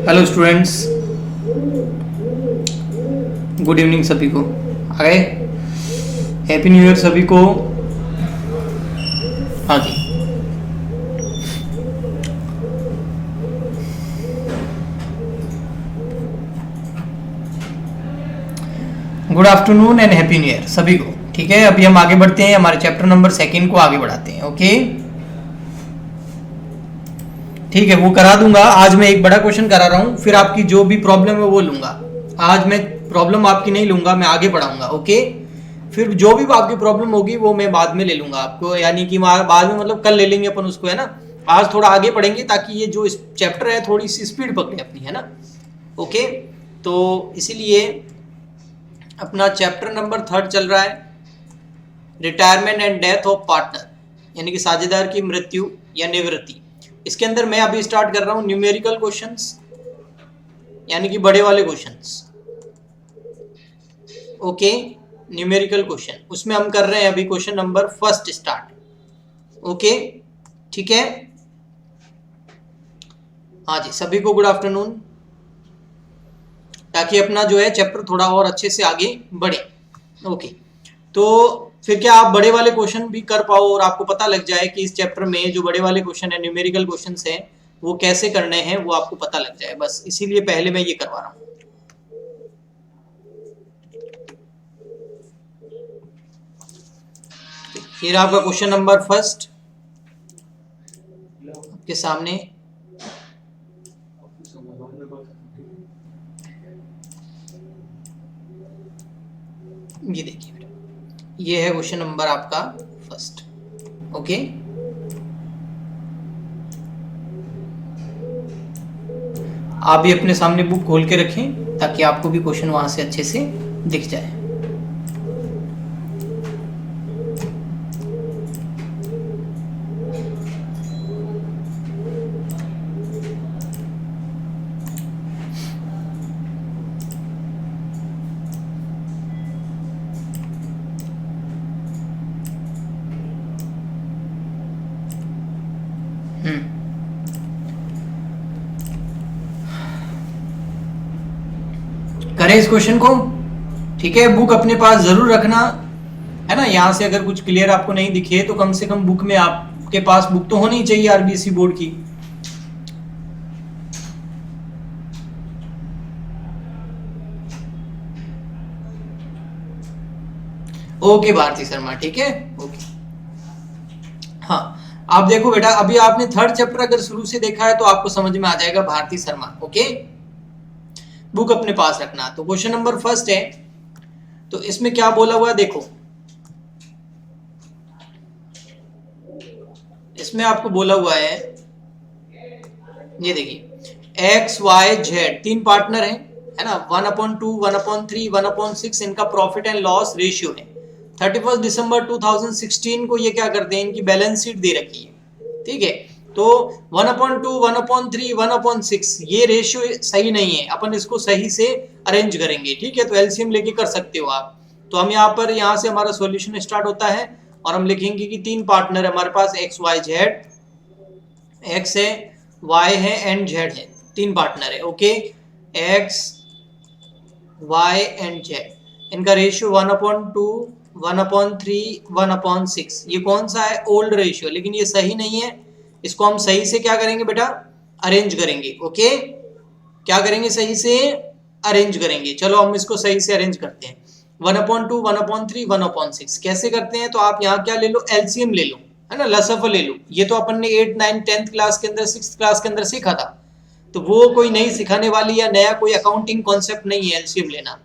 Hello students, good evening सभी को। आ गए? हैप्पी न्यू ईयर सभी को। हाँ जी, good afternoon and happy new year सभी को। ठीक है, अभी हम आगे बढ़ते हैं, हमारे चैप्टर नंबर 2 को आगे बढ़ाते हैं। ओके, ठीक है, वो करा दूंगा। आज मैं एक बड़ा क्वेश्चन करा रहा हूँ, फिर आपकी जो भी प्रॉब्लम है वो लूंगा। आज मैं प्रॉब्लम आपकी नहीं लूंगा, मैं आगे बढ़ाऊंगा। ओके, फिर जो भी आपकी प्रॉब्लम होगी वो मैं बाद में ले लूंगा आपको, यानी कि बाद में मतलब कल ले लेंगे अपन उसको, है ना। आज थोड़ा आगे बढ़ेंगे ताकि ये जो इस चैप्टर है थोड़ी सी स्पीड पकड़े अपनी, है ना। ओके, तो इसीलिए अपना चैप्टर नंबर 3 चल रहा है, retirement and death of partner, यानी कि साझेदार की मृत्यु या निवृत्ति। इसके अंदर मैं अभी स्टार्ट कर रहा हूं न्यूमेरिकल क्वेश्चंस, यानी कि बड़े वाले क्वेश्चंस। ओके, न्यूमेरिकल क्वेश्चन, उसमें हम कर रहे हैं अभी क्वेश्चन नंबर 1 स्टार्ट। ओके, ठीक है। हाँ जी, सभी को गुड आफ्टरनून, ताकि अपना जो है चैप्टर थोड़ा और अच्छे से आगे बढ़े। ओके, तो फिर क्या आप बड़े वाले क्वेश्चन भी कर पाओ और आपको पता लग जाए कि इस चैप्टर में जो बड़े वाले क्वेश्चन है, न्यूमेरिकल क्वेश्चंस है, वो कैसे करने हैं, वो आपको पता लग जाए। बस इसीलिए पहले मैं ये करवा रहा हूँ। फिर आपका क्वेश्चन नंबर 1 आपके सामने। ये देखिए बेटा, ये है क्वेश्चन नंबर आपका 1। ओके, आप भी अपने सामने बुक खोल के रखें ताकि आपको भी क्वेश्चन वहां से अच्छे से दिख जाए। करें इस क्वेश्चन को। ठीक है, बुक अपने पास जरूर रखना, है ना। यहाँ से अगर कुछ क्लियर आपको नहीं दिखे तो कम से कम बुक में आपके पास बुक तो होनी चाहिए आरबीएससी बोर्ड की। ओके भारती शर्मा, ठीक है, ओके। हाँ, आप देखो बेटा, अभी आपने 3rd चैप्टर अगर शुरू से देखा है तो आपको समझ में आ जाएगा भारती शर्मा। ओके, बुक अपने पास रखना। तो क्वेश्चन नंबर 1 है, तो इसमें क्या बोला हुआ है देखो। इसमें आपको बोला हुआ है, ये देखिए, एक्स वाई जेड 3 पार्टनर हैं, है ना। 1/2, 1/3, 1/6 इनका प्रॉफिट एंड लॉस रेशियो है। 31 दिसंबर 2016 को ये क्या करते हैं, इनकी बैलेंस शीट दे रखी है। ठीक है, तो 1/2, 1/3, 1/6 ये रेशियो सही नहीं है, अपन इसको सही से अरेंज करेंगे। ठीक है, तो एलसीएम लेके कर सकते हो आप। तो हम यहाँ से हमारा सॉल्यूशन स्टार्ट होता है और हम लिखेंगे कि 3 पार्टनर हमारे पास एक्स वाई जेड, एक्स है, वाई है एंड जेड है, 3 पार्टनर है। Okay, X Y and Z, इनका रेशियो 1/2, 1/3, 1/6। ये कौन सा है, ओल्ड रेशियो, लेकिन ये सही नहीं है। इसको हम सही से क्या करेंगे बेटा, अरेंज करेंगे। ओके, क्या करेंगे, सही से अरेंज करेंगे। चलो हम इसको सही से अरेंज करते हैं। 1/2, 1/3, 1/6 कैसे करते हैं, तो आप यहाँ क्या ले लो, एलसीएम ले लो, है ना, लसफल ले लो। ये तो अपन ने 8, 9, 10th क्लास के अंदर, 6th क्लास के अंदर सीखा था, तो वो कोई नई सिखाने वाली या नया कोई अकाउंटिंग कॉन्सेप्ट नहीं है एलसीएम लेना।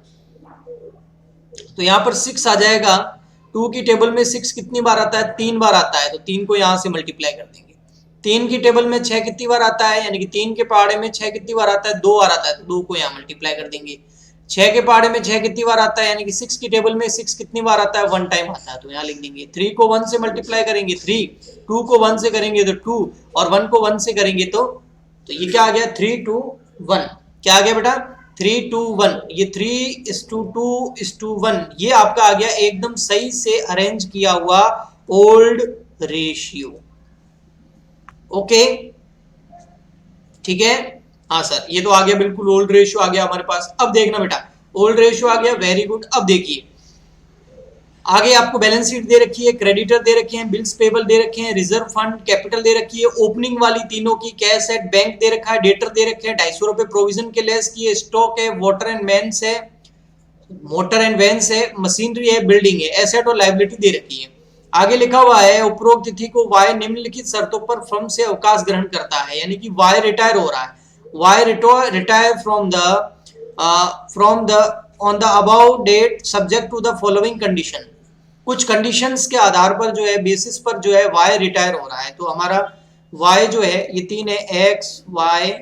तो यहाँ पर 6 आ जाएगा। 2 की टेबल में 6 कितनी बार आता है, 3 बार आता है, तो 3 को यहाँ से मल्टीप्लाई कर देंगे। 3 की टेबल में 6 कितनी बार आता है, यानी कि 3 के पहाड़े में 6 कितनी बार आता है, 2 बार आता है, तो 2 को यहाँ मल्टीप्लाई कर देंगे। 6 के पहाड़े में 6 कितनी बार आता है, यानी कि 6 की टेबल में 6 कितनी बार आता है, 1 टाइम आता है, तो यहाँ लिख देंगे। 3 को 1 से मल्टीप्लाई करेंगे 3, 2 को 1 से करेंगे तो 2, और 1 को 1 से करेंगे तो ये क्या आ गया, 3, 2, 1। क्या आ गया बेटा, 3, 2, 1। ये 3:2:1 ये आपका आ गया एकदम सही से अरेंज किया हुआ ओल्ड रेशियो। ओके, ठीक है। हाँ सर, ये तो आ गया, बिल्कुल ओल्ड रेशियो आ गया हमारे पास। अब देखना बेटा, ओल्ड रेशियो आ गया, वेरी गुड। अब देखिए आगे आपको बैलेंस शीट दे रखी है, क्रेडिटर दे रखे हैं, बिल्स पेबल दे रखे हैं, रिजर्व फंड, कैपिटल दे रखी है, ओपनिंग वाली तीनों की, कैश एट बैंक दे रखा है, डेटर दे रखे हैं, 250 रुपए प्रोविजन के लेस की है, स्टॉक है, वाटर एंड वैन्स है, मोटर एंड वैन्स है, मशीनरी है, बिल्डिंग है, एसेट और लाइबिलिटी दे रखी है। आगे लिखा हुआ है उपरोक्त तिथि को वाई निम्नलिखित शर्तों पर फर्म से अवकाश ग्रहण करता है, यानी कि वाई रिटायर हो रहा है, Y retire from the on the above date subject to the following condition. कुछ कंडीशंस के आधार पर जो है, बेसिस पर जो है वाई रिटायर हो रहा है। तो हमारा वाई जो है ये तीन है, एक्स वाई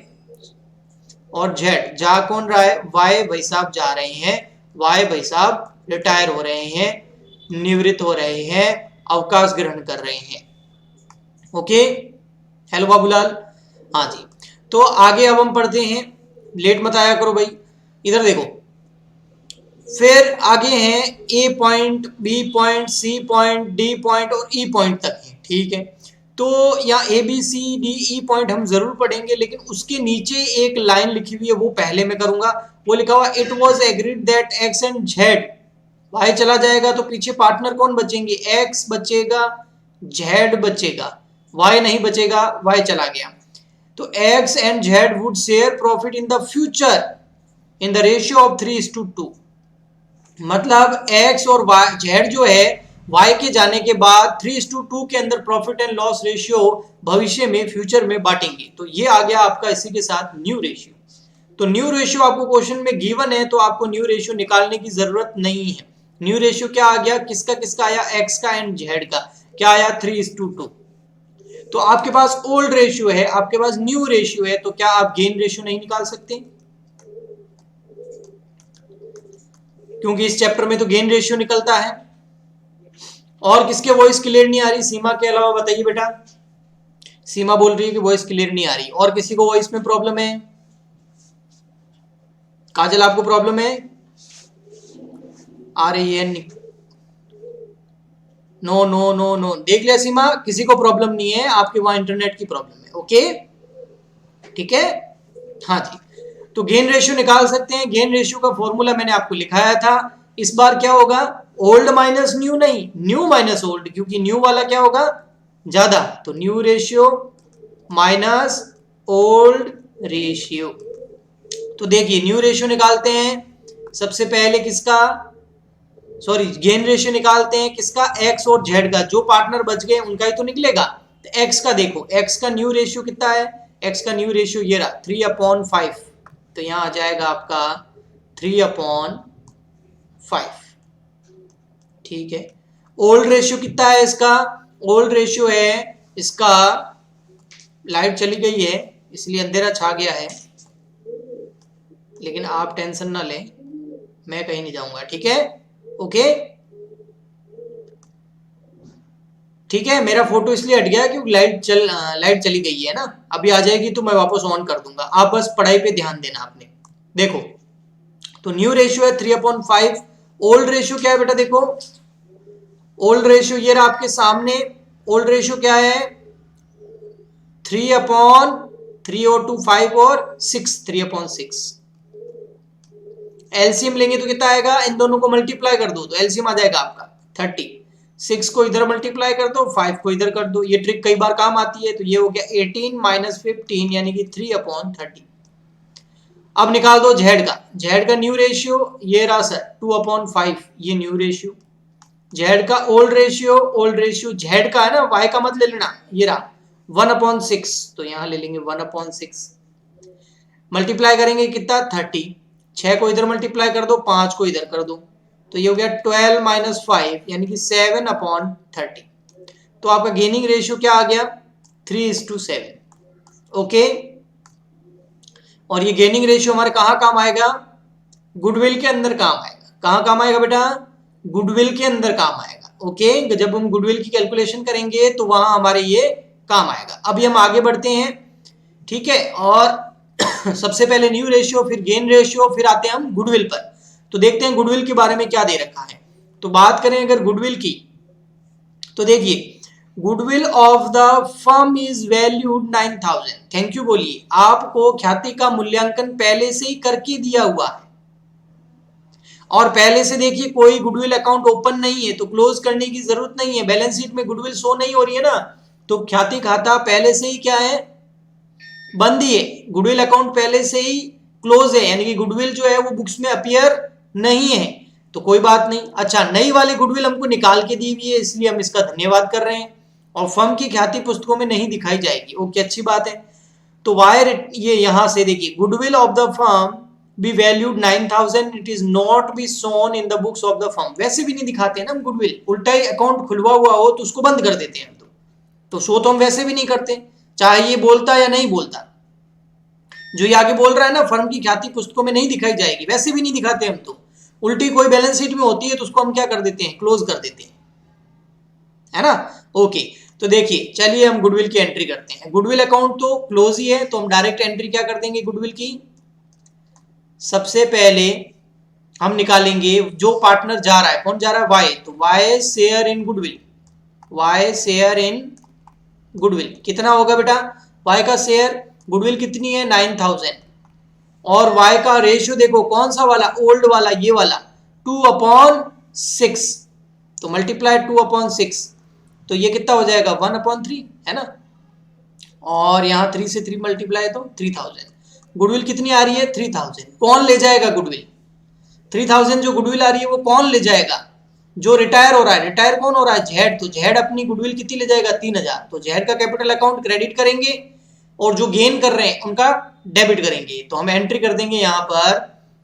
और जेड। जा कौन रहा है? वाई भाई साहब जा रहे हैं, वाई भाई साहब रिटायर हो रहे हैं, निवृत्त हो रहे हैं, अवकाश ग्रहण कर रहे हैं। Okay, hello Babulal. हाँ जी, तो आगे अब हम पढ़ते हैं, लेट मत आया करो भाई। इधर देखो, फिर आगे हैं A point, B point, C point, D point और ई पॉइंट तक है, ठीक है। तो यहाँ A B C D E point हम जरूर पढ़ेंगे, लेकिन उसके नीचे एक लाइन लिखी हुई है वो पहले मैं करूंगा। वो लिखा हुआ it was agreed that X and Z, Y चला जाएगा तो पीछे पार्टनर कौन बचेंगे? एक्स बचेगा, जेड बचेगा, वाई नहीं बचेगा, वाई चला गया। तो x and Z would share profit in the future in the ratio of 3:2। मतलब एक्स और वाई, जेड जो है वाई के जाने के बाद 3:2 के अंदर प्रॉफिट एंड लॉस रेशियो भविष्य में, फ्यूचर में बांटेंगे। तो ये आ गया आपका इसी के साथ न्यू रेशियो। तो न्यू रेशियो आपको क्वेश्चन में गिवन है, तो आपको न्यू रेशियो निकालने की जरूरत नहीं है। न्यू रेशियो क्या आ गया? किसका किसका आया? एक्स का एंड जेड का। क्या आया? 3:2। तो आपके पास ओल्ड रेशियो है, आपके पास न्यू रेशियो है, तो क्या आप गेन रेशियो नहीं निकाल सकते? क्योंकि इस चैप्टर में तो गेन रेशियो निकलता है। और किसके वॉइस क्लियर नहीं आ रही सीमा के अलावा? बताइए बेटा। सीमा बोल रही है कि वॉइस क्लियर नहीं आ रही। और किसी को वॉइस में प्रॉब्लम है? काजल आपको प्रॉब्लम है? आ रही है? नो नो नो नो, देख लिया सीमा, किसी को प्रॉब्लम नहीं है, आपके वहां इंटरनेट की प्रॉब्लम है। ओके, ठीक है। हाँ जी, तो गेन रेशियो निकाल सकते हैं। गेन रेशियो का फॉर्मूला मैंने आपको लिखाया था। इस बार क्या होगा? ओल्ड माइनस न्यू नहीं, न्यू माइनस ओल्ड, क्योंकि न्यू वाला क्या होगा? ज्यादा। तो new ratio minus old ratio. तो देखिए न्यू रेशियो निकालते हैं सबसे पहले किसका, सॉरी गेन रेशियो निकालते हैं किसका? एक्स और जेड का। जो पार्टनर बच गए उनका ही तो निकलेगा। तो एक्स का देखो, एक्स का न्यू रेशियो कितना है? एक्स का न्यू रेशियो ये रहा 3/5। तो यहां आ जाएगा आपका 3/5, ठीक है। ओल्ड रेशियो कितना है इसका? ओल्ड रेशियो है इसका, लाइट चली गई है इसलिए अंधेरा छा गया है, लेकिन आप टेंशन ना लें, मैं कहीं नहीं जाऊंगा, ठीक है। ओके, ठीक है। मेरा फोटो इसलिए हट गया क्योंकि लाइट चली गई है ना। अभी आ जाएगी तो मैं वापस ऑन कर दूंगा। आप बस पढ़ाई पे ध्यान देना आपने। देखो, तो न्यू रेशियो है 3/5। ओल्ड रेशियो क्या है बेटा? देखो, ओल्ड रेशियो ये रहा आपके सामने। ओल्ड रेशियो क्या है? 3/3 और 2 5 और 6, 3/6। एलसीएम लेंगे तो कितना आएगा? इन दोनों को मल्टीप्लाई कर दो तो एलसीएम आ जाएगा आपका 30। 6 को इधर मल्टीप्लाई कर दो, 5 को इधर कर दो। ये ट्रिक कई बार काम आती है। तो ये हो गया 18 - 15 यानी कि 3/30। अब निकाल दो जेड का। जेड का न्यू रेशियो ये रहा सर 2/5, ये न्यू रेशियो। जेड का old ratio, old ratio Z का है ना, वाई का मत ले लेना, ये रहा 1/6। तो यहां ले लेंगे 1/6। मल्टीप्लाई करेंगे कितना? 30। 6 को इधर मल्टीप्लाई कर दो, 5 को इधर कर दो, तो ये हो गया 12 - 5 यानी कि 7/30। तो आपका गेनिंग रेशियो क्या आ गया? 3:7। ओके, और ये गेनिंग रेशियो हमारे कहाँ काम आएगा? गुडविल के अंदर काम आएगा। कहाँ काम आएगा बेटा? गुडविल के अंदर काम आएगा। ओके, जब हम गुडविल की कैलकुलेशन करेंगे तो वहां हमारे ये काम आएगा। अभी हम आगे बढ़ते हैं, ठीक है। और सबसे पहले न्यू रेशियो, फिर गेन रेशियो, फिर आते हैं हम गुडविल पर। तो देखते हैं गुडविल के बारे में क्या दे रखा है। तो बात करें अगर गुडविल की, तो देखिए goodwill of the firm is valued 9000। Thank you बोलिए। आपको ख्याति का मूल्यांकन पहले से ही करके दिया हुआ है और पहले से देखिए कोई गुडविल अकाउंट ओपन नहीं है तो क्लोज करने की जरूरत नहीं है। बैलेंस शीट में गुडविल शो नहीं हो रही है ना, तो ख्याति खाता पहले से ही क्या है, बंद ही है। गुडविल अकाउंट पहले से ही क्लोज है, यानी कि गुडविल जो है वो बुक्स में अपीयर नहीं है, तो कोई बात नहीं। अच्छा, नई वाली गुडविल हमको निकाल के दी हुई है, इसलिए हम इसका धन्यवाद कर रहे हैं और फर्म की ख्याति पुस्तकों में नहीं दिखाई जाएगी। ओके, अच्छी बात है। तो वायर ये यहां से देखिए, goodwill of the firm be valued 9000, it is not be shown in the books of the firm. वैसे भी नहीं दिखाते हैं ना हम गुडविल, उल्टा ही अकाउंट खुलवा हुआ हो तो उसको बंद कर देते हैं हम तो शो तो हम वैसे भी नहीं करते, चाहे ये बोलता या नहीं बोलता। जो ये आगे बोल रहा है ना, फर्म की ख्याति पुस्तकों में नहीं दिखाई जाएगी, वैसे भी नहीं दिखाते हम तो। उल्टी कोई बैलेंस शीट में होती है तो उसको हम क्या कर देते हैं, क्लोज कर देते हैं, है ना। ओके, तो देखिए चलिए हम गुडविल की एंट्री करते हैं। गुडविल अकाउंट तो क्लोज ही है, तो हम डायरेक्ट एंट्री क्या कर देंगे गुडविल की। सबसे पहले हम निकालेंगे जो पार्टनर जा रहा है, कौन जा रहा है, वाई, तो Y share in goodwill, Y share in goodwill कितना होगा बेटा, वाई का शेयर गुडविल कितनी है 9000 और वाई का रेशियो देखो कौन सा वाला, ओल्ड वाला, ये वाला 2/6, तो मल्टीप्लाई 2/6, तो ये कितना हो जाएगा 1/3, है ना। और यहाँ 3 से 3 मल्टीप्लाई तो 3000। गुडविल कितनी आ रही है 3000। कौन ले जाएगा गुडविल, 3000 जो गुडविल आ रही है वो कौन ले जाएगा, जो रिटायर हो रहा है। रिटायर कौन हो रहा है, जेड, तो जेड अपनी गुडविल कितनी ले जाएगा 3000, तो जेड का कैपिटल अकाउंट क्रेडिट करेंगे और जो गेन कर रहे हैं उनका डेबिट करेंगे। तो हम एंट्री कर देंगे यहां पर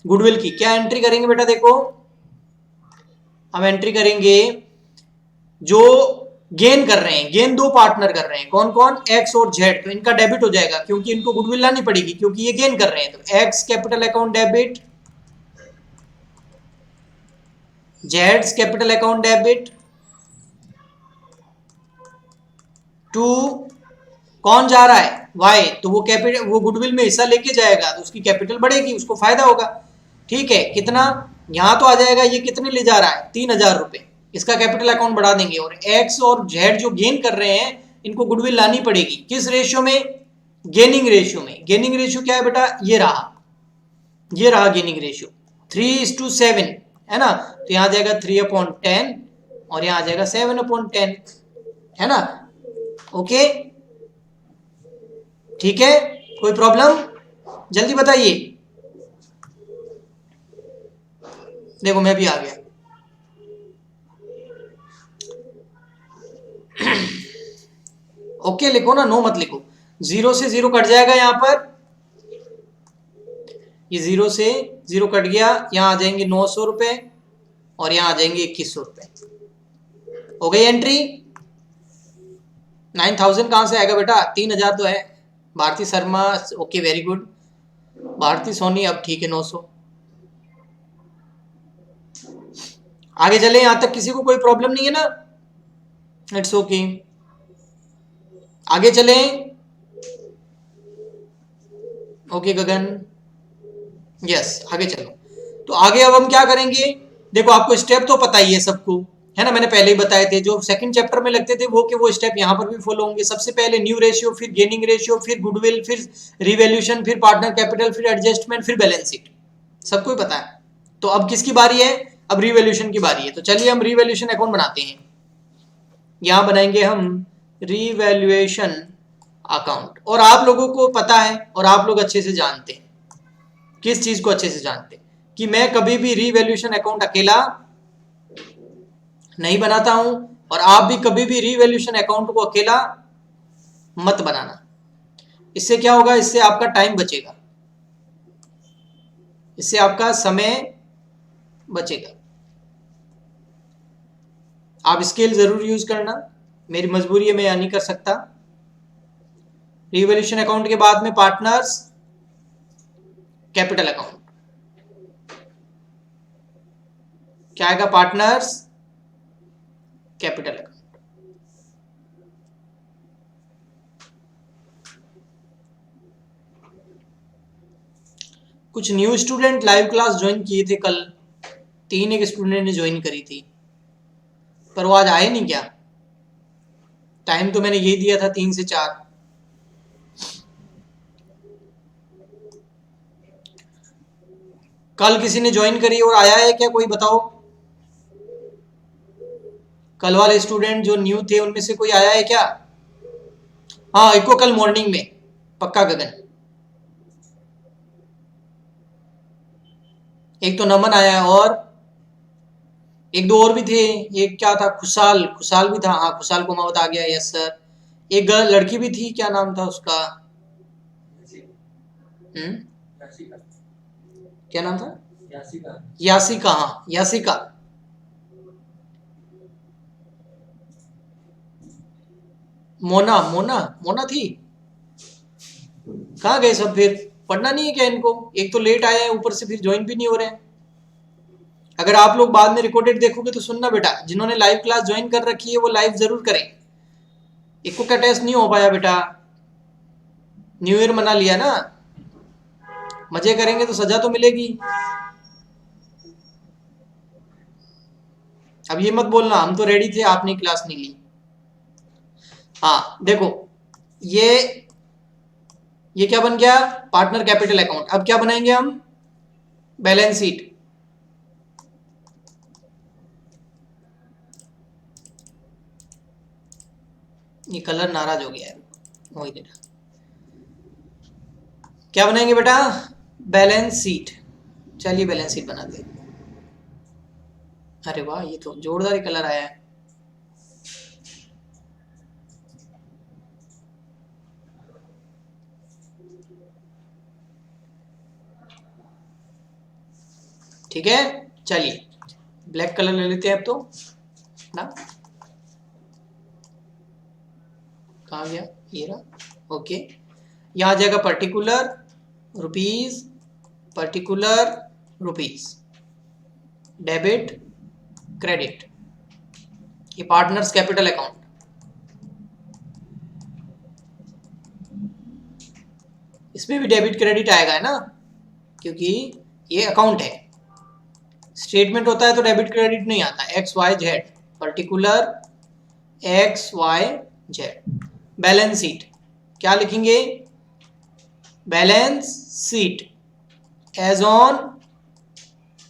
गुडविल की, क्या एंट्री करेंगे बेटा, देखो हम एंट्री करेंगे जो गेन कर रहे हैं, गेन दो पार्टनर कर रहे हैं, कौन कौन, एक्स और जेड, तो इनका डेबिट हो जाएगा क्योंकि इनको गुडविल लानी पड़ेगी क्योंकि ये गेन कर रहे हैं। तो एक्स कैपिटल अकाउंट डेबिट, जेड्स कैपिटल अकाउंट डेबिट टू कौन जा रहा है, वाई, तो वो कैपिटल, वो गुडविल में हिस्सा लेके जाएगा तो उसकी कैपिटल बढ़ेगी, उसको फायदा होगा। ठीक है, कितना, यहां तो आ जाएगा ये कितने ले जा रहा है 3000 रुपए, इसका कैपिटल अकाउंट बढ़ा देंगे। और एक्स और जेड जो गेन कर रहे हैं इनको गुडविल लानी पड़ेगी, किस रेशियो में, गेनिंग रेशियो में। गेनिंग रेशियो क्या है बेटा, ये रहा, ये रहा गेनिंग रेशियो 3:7, है ना। तो यहां आ जाएगा 3/10 और यहां आ जाएगा 7/10, है ना। ओके, ठीक है, कोई प्रॉब्लम, जल्दी बताइए। देखो मैं भी आ गया। ओके लिखो ना, नो मत लिखो, 0 से 0 कट जाएगा यहाँ पर, ये 0 से 0 कट गया, यहाँ आ जाएंगे 900 रुपए और यहाँ आ जाएंगे 2100 रुपए। हो गई एंट्री। 9000 कहां से आएगा बेटा, 3000 तो है। Bharti Sharma, okay very good. Bharti Soni, अब ठीक है 900। आगे चले, यहां तक किसी को कोई प्रॉब्लम नहीं है ना, इट्स ओके। आगे चले, ओके गगन, यस आगे चलो। तो आगे अब हम क्या करेंगे, देखो आपको स्टेप तो पता ही है सबको, है ना, मैंने पहले ही बताए थे, जो सेकंड चैप्टर में लगते थे वो के वो स्टेप यहाँ पर भी फॉलो होंगे। सबसे पहले न्यू रेशियो, फिर गेनिंग रेशियो, फिर गुडविल, फिर रिवैल्यूएशन, फिर पार्टनर कैपिटल, फिर एडजस्टमेंट, फिर बैलेंस शीट, सबको ही पता है। तो अब किसकी बारी है, अब रिवैल्यूएशन की बारी है। तो चलिए हम रिवैल्यूएशन अकाउंट बनाते हैं। यहां बनाएंगे हम रिवैल्यूएशन अकाउंट, और आप लोगों को पता है और आप लोग अच्छे से जानते हैं, किस चीज को अच्छे से जानते हैं, कि मैं कभी भी रिवैल्यूएशन अकाउंट अकेला नहीं बनाता हूं और आप भी कभी भी रिवैल्यूएशन अकाउंट को अकेला मत बनाना। इससे क्या होगा, इससे आपका टाइम बचेगा, इससे आपका समय बचेगा। आप स्केल जरूर यूज करना, मेरी मजबूरी है, मैं यह नहीं कर सकता। रिवैल्यूएशन अकाउंट के बाद में पार्टनर्स कैपिटल अकाउंट, क्या आएगा, पार्टनर्स कैपिटल अकाउंट। कुछ new student live class join किए थे कल, 3 एक स्टूडेंट ने ज्वाइन करी थी, पर वो आज आए नहीं क्या, टाइम तो मैंने यही दिया था 3 से 4। कल किसी ने ज्वाइन करी और आया है क्या, कोई बताओ? कल वाले स्टूडेंट जो न्यू थे उनमें से कोई आया है क्या? हाँ, एक को कल मॉर्निंग में पक्का गगन। एक तो नमन आया है और एक दो और भी थे। एक क्या था, खुशाल, खुशाल भी था। हाँ, खुशाल को मत आ गया, यस सर। एक लड़की भी थी, क्या नाम था उसका? क्या नाम था? यासिका। हाँ, यासिका। मोना, मोना, मोना थी। कहाँ गए सब फिर? पढ़ना नहीं है क्या इनको? एक तो लेट आए हैं, ऊपर से फिर ज्वाइन भी नहीं हो रहे हैं। अगर आप लोग बाद में रिकॉर्डेड देखोगे तो सुनना बेटा, जिन्होंने लाइव क्लास ज्वाइन कर रखी है वो लाइव जरूर करें। इको का टेस्ट नहीं हो पाया बेटा, न्यू ईयर मना लिया ना, मजे करेंगे तो सजा तो मिलेगी। अब ये मत बोलना हम तो रेडी थे, आपने क्लास नहीं ली। हाँ देखो, ये क्या बन गया? Partner capital account. अब क्या बनाएंगे हम? Balance sheet. ये कलर नाराज हो गया है, वही देना। क्या बनाएंगे बेटा? Balance sheet. चलिए बैलेंस शीट बनाते हैं। अरे वाह, ये तो जोरदार ही कलर आया है। ठीक है, चलिए ब्लैक कलर ले लेते हैं अब तो ना। कहाँ गया? ये रहा। ओके, यहाँ आ जाएगा particular rupees, particular rupees, debit, credit. ये पार्टनर्स कैपिटल अकाउंट। इसमें भी डेबिट क्रेडिट आएगा, है ना, क्योंकि ये अकाउंट है। स्टेटमेंट होता है तो डेबिट क्रेडिट नहीं आता। X Y Z, particular X Y Z. Balance sheet क्या लिखेंगे? बैलेंस शीट एज ऑन,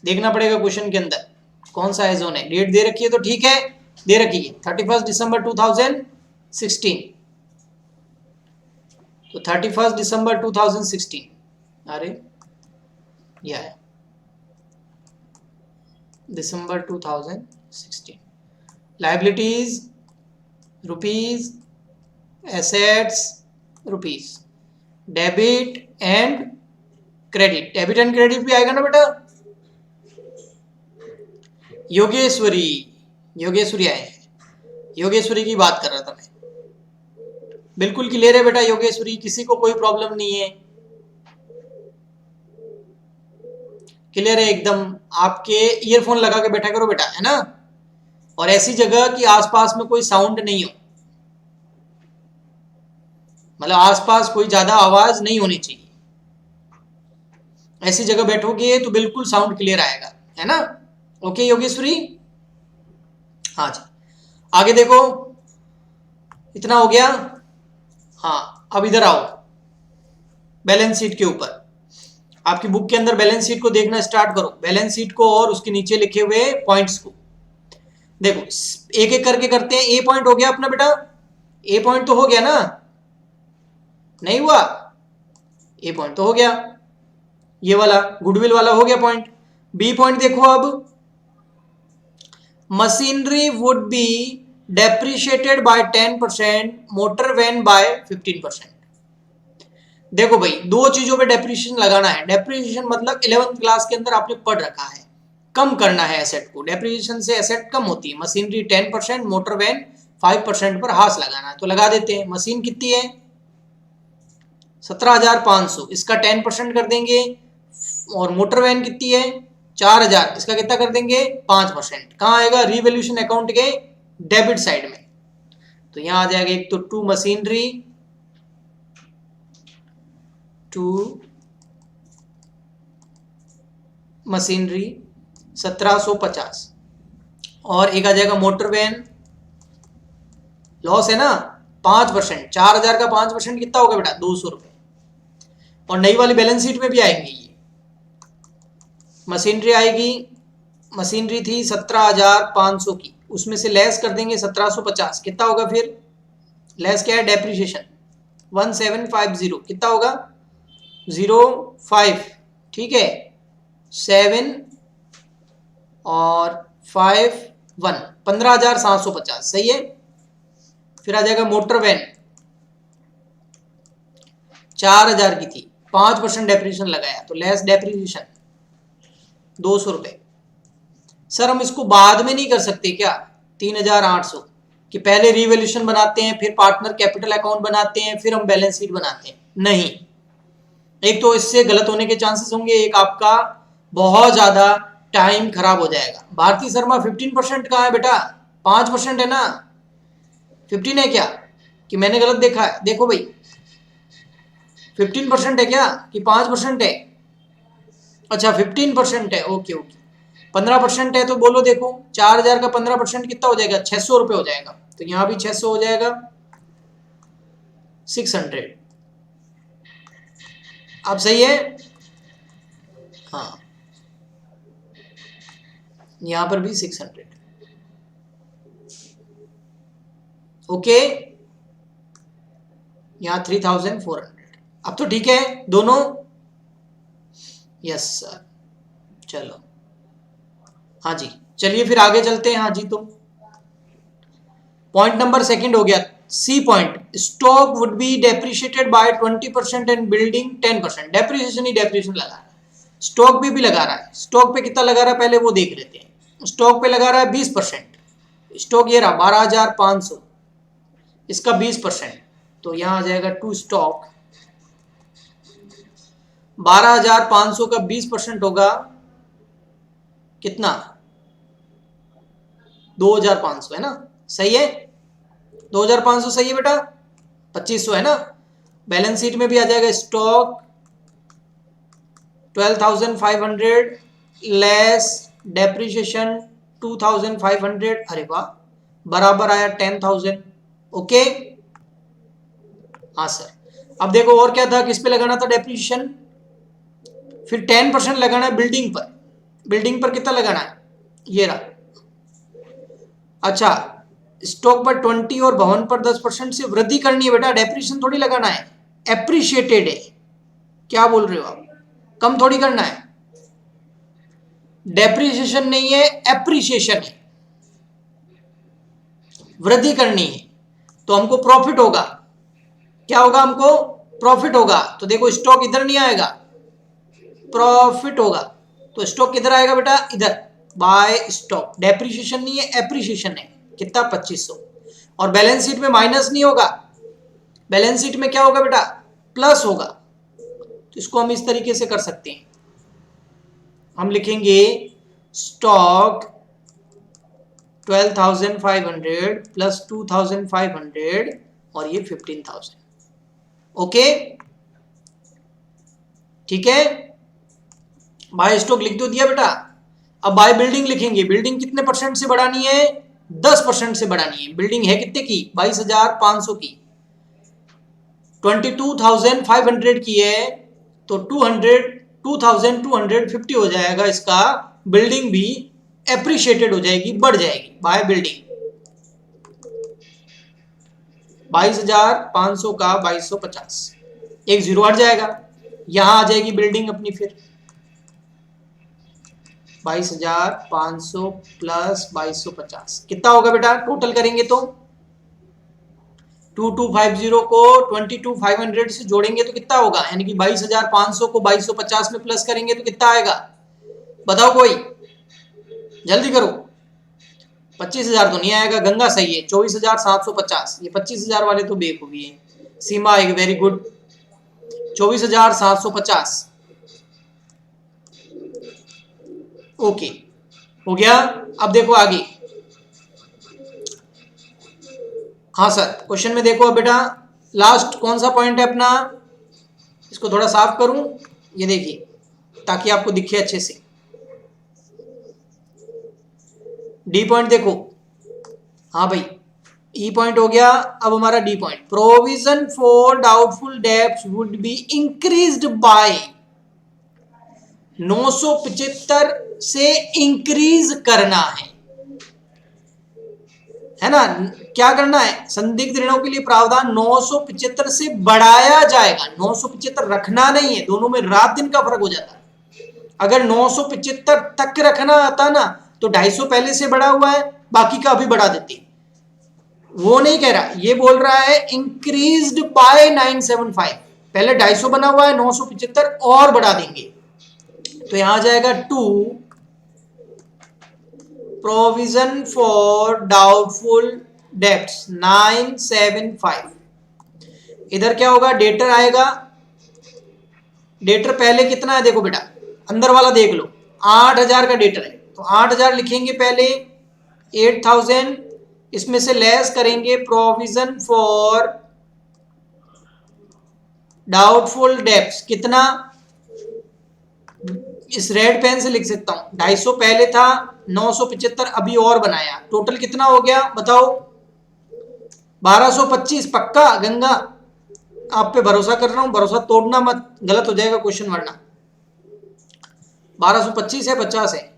देखना पड़ेगा क्वेश्चन के अंदर कौन सा एज ऑन है। डेट दे रखी है तो ठीक है, दे रखी है 31 दिसंबर 2016, तो 31 दिसंबर 2016। अरे यह है दिसंबर 2016। Liabilities rupees, assets rupees, debit and credit. Debit and credit भी आएगा ना बेटा। योगेश्वरी, योगेश्वरी आए हैं। योगेश्वरी की बात कर रहा था मैं। बिल्कुल क्लियर है बेटा योगेश्वरी, किसी को कोई प्रॉब्लम नहीं है, क्लियर है एकदम। आपके ईयरफोन लगा के बैठा करो बेटा, है ना, और ऐसी जगह कि आसपास में कोई साउंड नहीं हो, मतलब आसपास कोई ज्यादा आवाज नहीं होनी चाहिए। ऐसी जगह बैठोगे तो बिल्कुल साउंड क्लियर आएगा, है ना। ओके योगेश्वरी, हाँ जी। आगे देखो, इतना हो गया। हाँ, अब इधर आओ बैलेंस शीट के ऊपर। आपकी बुक के अंदर बैलेंस शीट को देखना स्टार्ट करो, बैलेंस शीट को और उसके नीचे लिखे हुए पॉइंट्स को देखो। एक एक करके करते हैं। ए पॉइंट हो गया अपना बेटा, ए पॉइंट तो हो गया ना, नहीं हुआ? ए पॉइंट तो हो गया, ये वाला गुडविल वाला हो गया पॉइंट। बी पॉइंट देखो, अब machinery would be depreciated by 10%, motor van by 15%। देखो भाई, दो चीजों पे डेप्रिसिएशन लगाना है। डेप्रिसिएशन मतलब 11th क्लास के अंदर आपने पढ़ रखा है, कम करना है एसेट को। डेप्रिसिएशन से एसेट कम होती है। मशीनरी 10%, मोटर वैन 5% पर हाथ लगाना है, तो लगा देते हैं। मशीन कितनी है? 17,500, इसका 10% कर देंगे। और मोटर वैन कितनी है? 4,000, इसका कितना कर देंगे? 5%। कहाँ आएगा? रिवैल्यूएशन अकाउंट के डेबिट साइड में। तो यहां आ जाएगा एक तो टू मशीनरी, टू मशीनरी 1750, और एक आ जाएगा मोटर वैन। लॉस है ना, 5%, 4,000 का 5% कितना होगा बेटा? 200 रुपए। और नई वाली बैलेंस शीट में भी आएंगे ये। मशीनरी आएगी, मशीनरी थी 17,500 की, उसमें से लेस कर देंगे 1750, कितना होगा फिर? लेस क्या है? डेप्रिसिएशन 1750, कितना होगा? 05, ठीक है, 7 और 5 1, 15,750, सही है। फिर आ जाएगा मोटर वैन, 4,000 की थी, 5% डेप्रिसिएशन लगाया तो लेस डेप्रिसिएशन 200 रुपए। सर हम इसको बाद में नहीं कर सकते क्या? 3,800 कि पहले रिवैल्यूएशन बनाते हैं, फिर पार्टनर कैपिटल अकाउंट बनाते हैं, फिर हम बैलेंस शीट बनाते हैं? नहीं, एक तो इससे गलत होने के चांसेस होंगे, एक आपका बहुत ज्यादा टाइम खराब हो जाएगा। भारती शर्मा 15% कहाँ है बेटा? 5% है ना? 15 है क्या कि मैंने गलत देखा है? देखो भाई 15% है क्या कि 5% है? अच्छा 15% है, ओके ओके। 15% है तो बोलो, देखो 4,000 का 15% कितना हो जाएगा? 600 रुपए हो जाएगा। तो यहां भी 600 हो जाएगा, 600। अब सही है? हाँ, यहां पर भी 600, ओके। यहां 3,400। अब तो ठीक है दोनों? यस सर, चलो हाँ जी, चलिए फिर आगे चलते हैं। हाँ जी, तो पॉइंट नंबर सेकंड हो गया, C point, stock would be depreciated by 20% and building 10%। Depreciation ही डेप्रिसिएशन लगा रहा है, स्टॉक भी लगा रहा है। स्टॉक पे कितना लगा रहा है पहले वो देख लेते हैं। स्टॉक पे लगा रहा है 20%। स्टॉक ये रहा 12,500, इसका 20%, तो यहां आ जाएगा टू स्टॉक। 12,500 का 20% होगा कितना? 2,500 है ना? सही है, 2,500 सही है बेटा, 2,500 है ना? बैलेंस शीट में भी आ जाएगा स्टॉक 12,500 लेस डेप्रिसिएशन 2,500, अरे वाह, बराबर आया 10,000, ओके। हाँ सर। अब देखो और क्या था, किस पे लगाना था डेप्रिसिएशन? फिर 10% लगाना है बिल्डिंग पर। बिल्डिंग पर कितना लगाना है? ये रहा। अच्छा, स्टॉक पर 20 और भवन पर 10% से वृद्धि करनी है बेटा, डेप्रिसिएशन थोड़ी लगाना है। एप्रिशिएटेड है, क्या बोल रहे हो आप? कम थोड़ी करना है। डेप्रिसिएशन नहीं है, एप्रिसिएशन है, वृद्धि करनी है। तो हमको प्रॉफिट होगा, क्या होगा? हमको प्रॉफिट होगा। तो देखो स्टॉक इधर नहीं आएगा, प्रॉफिट होगा। तो स्टॉक किधर आएगा बेटा? इधर, बाय स्टॉक। डेप्रिसिएशन नहीं है, एप्रिसिएशन है। कितना? 2,500। और बैलेंस शीट में माइनस नहीं होगा, बैलेंस शीट में क्या होगा बेटा? प्लस होगा। तो इसको हम इस तरीके से कर सकते हैं, हम लिखेंगे स्टॉक 12,500 प्लस 2,500 और ये 15,000, ओके ठीक है। बाय स्टॉक लिख दो दिया बेटा। अब बाय बिल्डिंग लिखेंगे, बिल्डिंग कितने परसेंट से बढ़ानी है? 10% से बढ़ानी है। बिल्डिंग है कितने की? 22,500 की। 22,500 की है तो 2,250 हो जाएगा इसका। बिल्डिंग भी एप्रिशिएटेड हो जाएगी, बढ़ जाएगी। बाय बिल्डिंग 22,500 का 2,250, एक जीरो हट जाएगा, यहां आ जाएगी बिल्डिंग अपनी। फिर 22,500 प्लस 2,250 कितना होगा बेटा? टोटल करेंगे तो 2250 को 22,500 से जोड़ेंगे तो कितना होगा? यानी कि 22,500 को 2,250 में प्लस करेंगे तो कितना आएगा? बताओ कोई, जल्दी करो। 25,000 तो नहीं आएगा, गंगा सही है। 24,750, ये 25,000 वाले तो बेवकूफी है। सीमा एक वेरी गुड, 24,750, ओके हो गया। अब देखो आगे। हाँ सर, क्वेश्चन में देखो अब बेटा, लास्ट कौन सा पॉइंट है अपना? इसको थोड़ा साफ करूं, ये देखिए ताकि आपको दिखे अच्छे से। डी पॉइंट देखो, हाँ भाई ई पॉइंट हो गया। अब हमारा D point, provision for doubtful debts would be increased by 975 से इंक्रीज करना है ना। क्या करना है, संदिग्ध ऋणों के लिए प्रावधान 975 से बढ़ाया जाएगा। 975 रखना नहीं है, दोनों में रात दिन का फर्क हो जाता है। अगर 975 तक रखना आता ना तो 250 पहले से बढ़ा हुआ है, बाकी का अभी बढ़ा देती। वो नहीं कह रहा, ये बोल रहा है इंक्रीज्ड बाय 975। पहले 250 बना हुआ है, 975 और बढ़ा देंगे। तो यहां आ जाएगा to provision for doubtful debts 975। इधर क्या होगा, डेटर आएगा। डेटर पहले कितना है देखो बेटा, अंदर वाला देख लो, 8000 का डेटर है तो 8000 लिखेंगे पहले, 8000 इसमें से लेस करेंगे प्रोविजन फॉर डाउटफुल डेब्ट्स कितना, इस रेड पेन से लिख सकता हूं, 250 पहले था, 975 अभी और बनाया, टोटल कितना हो गया बताओ, 1225। पक्का गंगा, आप पे भरोसा कर रहा हूं, भरोसा तोड़ना मत, गलत हो जाएगा क्वेश्चन वरना। 1225 है, 50 है,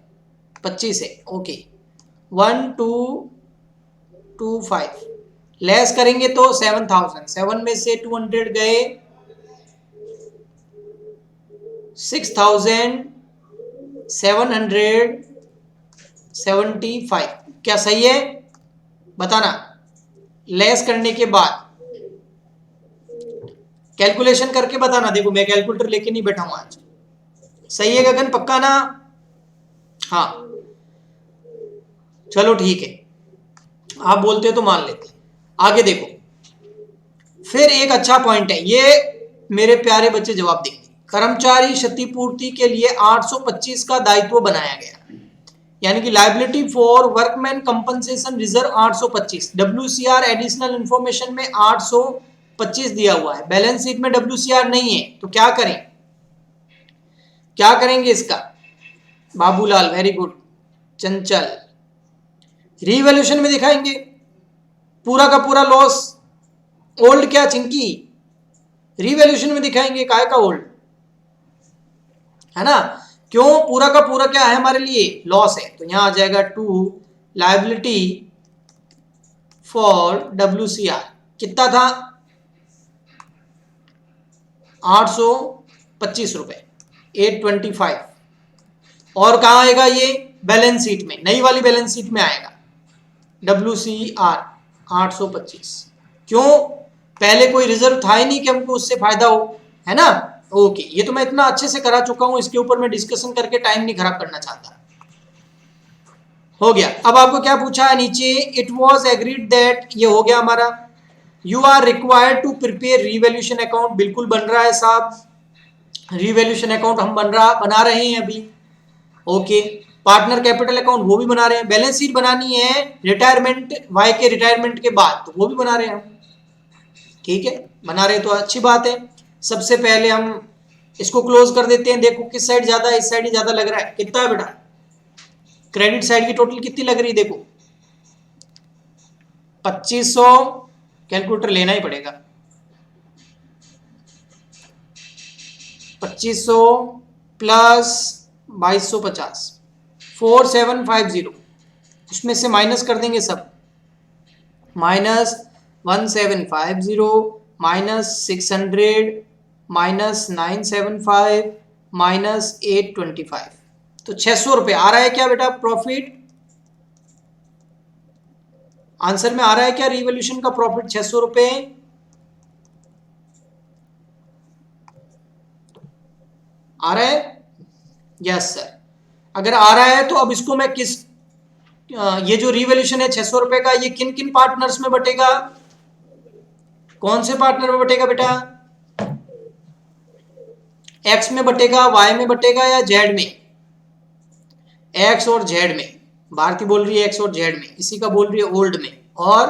25 है, ओके। 1225 लेस करेंगे तो 7000, 7 में से 200 गए, 6775। क्या सही है बताना, लेस करने के बाद कैलकुलेशन करके बताना। देखो मैं कैलकुलेटर लेके नहीं बैठा हूं आज। सही है गगन, पक्का ना? हाँ चलो ठीक है, आप बोलते हो तो मान लेते। आगे देखो, फिर एक अच्छा पॉइंट है ये, मेरे प्यारे बच्चे जवाब देंगे। कर्मचारी क्षतिपूर्ति के लिए 825 का दायित्व बनाया गया, यानी कि liability for workman compensation reserve 825। WCR additional information में 825 दिया हुआ है, बैलेंस शीट में WCR नहीं है, तो क्या करें, क्या करेंगे इसका? बाबूलाल वेरी गुड, चंचल रीवैल्यूएशन में दिखाएंगे पूरा का पूरा लॉस। ओल्ड क्या चिंकी, रीवैल्यूएशन में दिखाएंगे, काय का ओल्ड, है ना? क्यों, पूरा का पूरा क्या है हमारे लिए, लॉस है। तो यहां आ जाएगा टू लायबिलिटी फॉर WCR कितना था, 825 रुपए, 825। और कहां आएगा ये, बैलेंस शीट में, नई वाली बैलेंस शीट में आएगा WCR 825। क्यों, पहले कोई रिजर्व था ही नहीं कि हमको उससे फायदा हो, है ना? ओके, ये तो मैं इतना अच्छे से करा चुका हूं, इसके ऊपर मैं डिस्कशन करके टाइम नहीं खराब करना चाहता। हो गया। अब आपको क्या पूछा है नीचे, इट वॉज एग्रीड दैट, ये हो गया हमारा। You are required to prepare revaluation account, बिल्कुल बन रहा है साहब, रिवैल्यूएशन अकाउंट हम बना रहे हैं अभी। ओके, पार्टनर कैपिटल अकाउंट वो भी बना रहे हैं, बैलेंस शीट बनानी है रिटायरमेंट, वाई के रिटायरमेंट के बाद, तो वो भी बना रहे हैं हम। ठीक है, बना रहे तो अच्छी बात है। सबसे पहले हम इसको क्लोज कर देते हैं। देखो किस साइड ज्यादा है, इस साइड ही ज्यादा लग रहा है। कितना है बेटा, क्रेडिट साइड की टोटल कितनी लग रही है देखो, 2500, कैलकुलेटर लेना ही पड़ेगा। 2500 प्लस 2250, 4750, उसमें से माइनस कर देंगे सब, माइनस 1750 माइनस 600 माइनस 975 माइनस 825, तो 600 रुपए आ रहा है क्या बेटा प्रॉफिट? आंसर में आ रहा है क्या रिवॉल्यूशन का प्रॉफिट 600 रुपए? आ रहा है? Yes sir. अगर आ रहा है तो अब इसको मैं किस, ये जो रिवॉल्यूशन है 600 रुपए का, ये किन किन पार्टनर्स में बटेगा, कौन से पार्टनर में बटेगा बेटा? एक्स में बटेगा, वाई में बटेगा या जेड में? एक्स और जेड में। भारती बोल रही है एक्स और जेड में, इसी का बोल रही है ओल्ड में। और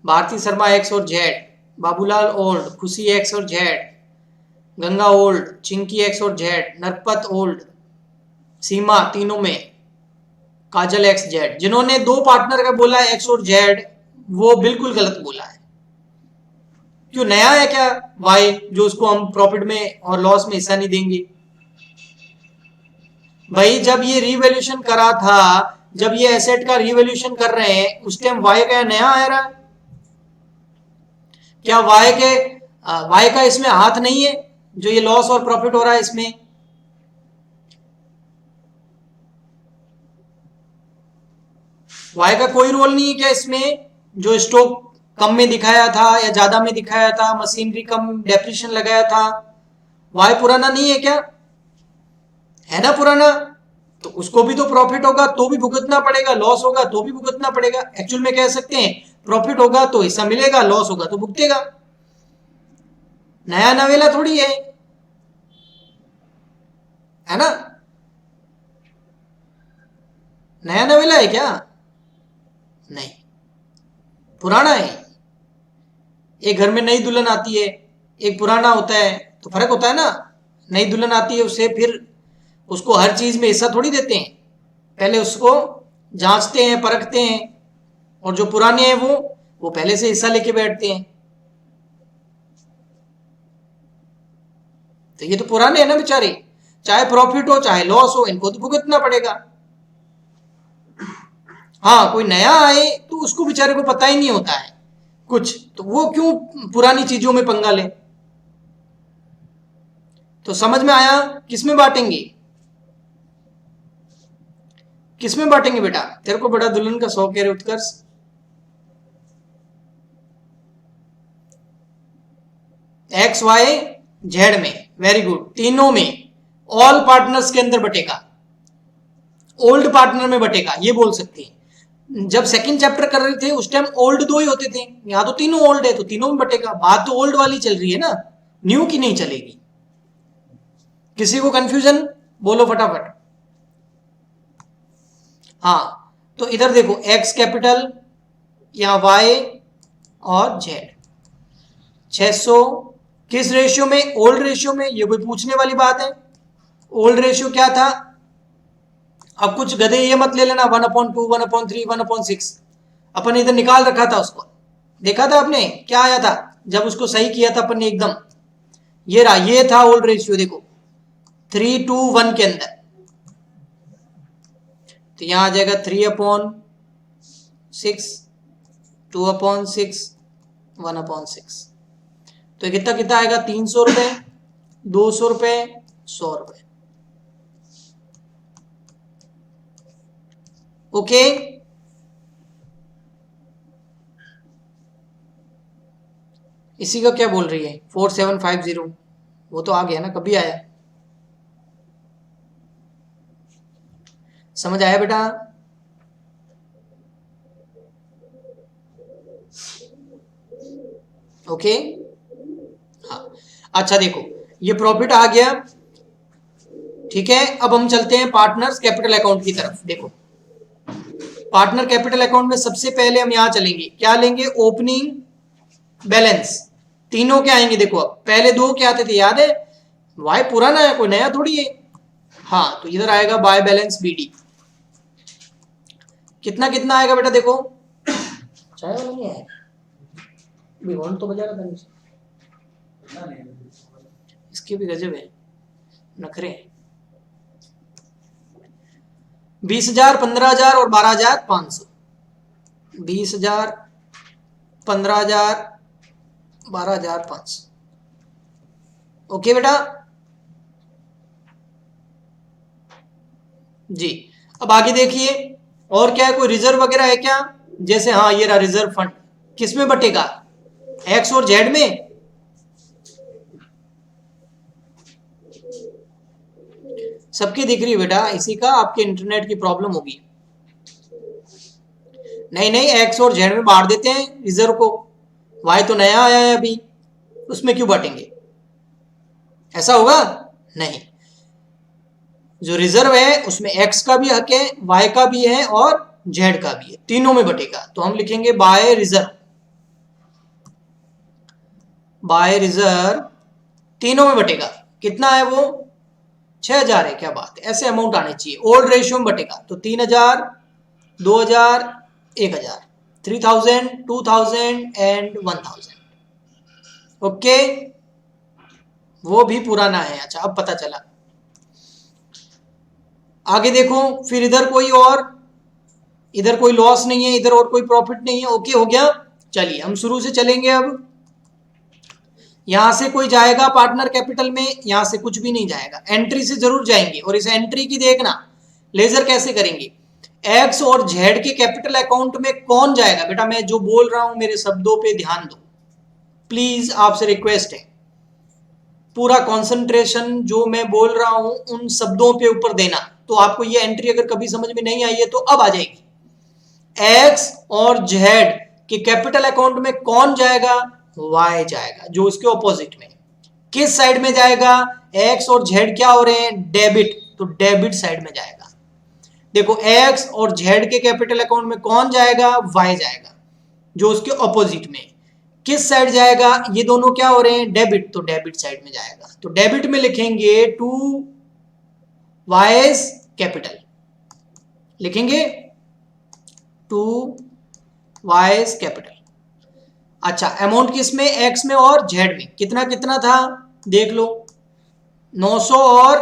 भारती शर्मा एक्स और जेड, बाबूलाल ओल्ड, खुशी एक्स और Z, Ganga old, Chinki x और जेड, नरपत ओल्ड, सीमा, तीनों में। काजल एक्स जेड, जिन्होंने दो पार्टनर का बोला है एक्स और जेड, वो बिल्कुल गलत बोला है। क्यों, नया है क्या वाई जो उसको हम प्रॉफिट में और लॉस में हिस्सा नहीं देंगे? भाई जब ये रिवैल्यूएशन करा था, जब ये एसेट का रिवैल्यूएशन कर रहे हैं, उस टाइम वाई का नया आ रहा है क्या? वाई का इसमें हाथ नहीं है जो ये लॉस और प्रॉफिट हो रहा है इसमें? वाई का कोई रोल नहीं है क्या इसमें? जो स्टॉक कम में दिखाया था या ज्यादा में दिखाया था, मशीनरी कम डेप्रिसिएशन लगाया था, वाई पुराना नहीं है क्या? है ना पुराना। तो उसको भी तो प्रॉफिट होगा तो भी भुगतना पड़ेगा, लॉस होगा तो भी भुगतना पड़ेगा। एक्चुअल में कह सकते हैं प्रॉफिट होगा तो हिस्सा मिलेगा, लॉस होगा तो भुगतेगा। नया नवेला थोड़ी है ना? नया नवेला है क्या? नहीं, पुराना है। एक घर में नई दुल्हन आती है, एक पुराना होता है, तो फर्क होता है ना। नई दुल्हन आती है, उससे फिर उसको हर चीज में हिस्सा थोड़ी देते हैं, पहले उसको जांचते हैं, परखते हैं। और जो पुराने हैं वो पहले से हिस्सा लेके बैठते हैं। तो ये तो पुराने हैं ना बेचारे, चाहे प्रॉफिट हो चाहे लॉस हो, इनको तो भुगतना पड़ेगा। हाँ, कोई नया आए तो उसको बेचारे को पता ही नहीं होता है कुछ, तो वो क्यों पुरानी चीजों में पंगा ले? तो समझ में आया? किसमें बांटेंगे, किसमें बांटेंगे बेटा? तेरे को बड़ा दुल्हन का शौक है उत्कर्ष। एक्स वाई जेड में, वेरी गुड, तीनों में ऑल पार्टनर्स के अंदर बटेगा, ओल्ड पार्टनर में बटेगा, ये बोल सकते हैं। जब सेकंड चैप्टर कर रहे थे उस टाइम ओल्ड दो ही होते थे, यहां तो तीनों ओल्ड है तो तीनों में बटेगा। बात तो ओल्ड वाली चल रही है ना, न्यू की नहीं चलेगी। किसी को कंफ्यूजन? बोलो फटाफट। हाँ, तो इधर देखो एक्स कैपिटल, यहां वाई और जेड, 600 किस रेशियो में? ओल्ड रेशियो में। ये कोई पूछने वाली बात है? ओल्ड रेशियो क्या था? अब कुछ गधे ये मत ले लेना 1/2, 1/3, 1/6, अपन इधर निकाल रखा था उसको, देखा था आपने क्या आया था जब उसको सही किया था अपन ने एकदम? ये रहा, ये था ओल्ड रेशियो, देखो 3:1 के अंदर। तो यहां आ जाएगा 3/6, 2/6, 1/6। तो कितना कितना आएगा? 300 रुपए, 200 रुपए, 100 रुपए। ओके, इसी का क्या बोल रही है 4750? वो तो आ गया ना, कभी आया? समझ आया बेटा? ओके, हाँ। अच्छा देखो, ये प्रॉफिट आ गया, ठीक है। अब हम चलते हैं पार्टनर्स कैपिटल अकाउंट की तरफ। देखो पार्टनर कैपिटल अकाउंट में सबसे पहले हम यहां चलेंगे, क्या लेंगे? Opening balance. तीनों क्या आएंगे देखो, अब पहले दो क्या आते थे याद है? वाई पुराना है, कोई नया थोड़ी है। हाँ, तो इधर आएगा बाय बैलेंस बीडी। कितना कितना आएगा बेटा? देखो चाय वाला नहीं है, भिगोन तो बजा रहा था नीचे। इसके भी गजब है नखरे। 20,000, 15,000 और 12,500। 20,000, 15,000, 12,500। ओके बेटा जी। अब आगे देखिए, और क्या है? कोई रिजर्व वगैरह है क्या? जैसे हाँ, ये रहा रिजर्व फंड। किस में बटेगा? एक्स और जेड में। सबकी दिख रही है बेटा, इसी का आपके इंटरनेट की प्रॉब्लम होगी। नहीं नहीं, एक्स और जेड में बांट देते हैं रिजर्व को, वाई तो नया आया है अभी, उसमें क्यों बांटेंगे? ऐसा होगा नहीं। जो रिजर्व है उसमें एक्स का भी हक है, वाई का भी है और जेड का भी है, तीनों में बटेगा। तो हम लिखेंगे बाय रिजर्व, बाय रिजर्व तीनों में बटेगा। कितना है वो? 6,000 है, क्या बात है, ऐसे अमाउंट आने चाहिए। ओल्ड रेशियो में बटेगा तो 3,000, 2000, 1000, 3000, 2000 एंड 1000। ओके, वो भी पुराना है। अच्छा, अब पता चला। आगे देखो, फिर इधर कोई और, इधर कोई लॉस नहीं है, इधर और कोई प्रॉफिट नहीं है। ओके हो गया। चलिए हम शुरू से चलेंगे। अब यहां से कोई जाएगा पार्टनर कैपिटल में, यहां से कुछ भी नहीं जाएगा, एंट्री से जरूर जाएंगे। और इस एंट्री की देखना लेजर कैसे करेंगे। एक्स और जेड के कैपिटल अकाउंट में कौन जाएगा? बेटा मैं जो बोल रहा हूं मेरे शब्दों पे ध्यान दो प्लीज, आपसे रिक्वेस्ट है। पूरा कंसंट्रेशन जो मैं बोल रहा हूं उन शब्दों पे ऊपर देना। तो आपको ये एंट्री अगर कभी समझ में नहीं आई है तो अब आ जाएगी। एक्स और जेड के कैपिटल अकाउंट में कौन जाएगा? वाई जाएगा, जो उसके ऑपोजिट में। किस साइड में जाएगा? एक्स और जेड क्या हो रहे हैं? डेबिट, तो डेबिट साइड में जाएगा। देखो एक्स और जेड के कैपिटल अकाउंट में कौन जाएगा? वाई जाएगा, जो उसके ऑपोजिट में। किस साइड जाएगा? ये दोनों क्या हो रहे हैं? डेबिट, तो डेबिट साइड में जाएगा। तो डेबिट में लिखेंगे टू वाइज कैपिटल, लिखेंगे टू वाइज कैपिटल। अच्छा, अमाउंट किस में? एक्स में और जेड में। कितना कितना था देख लो, 900 और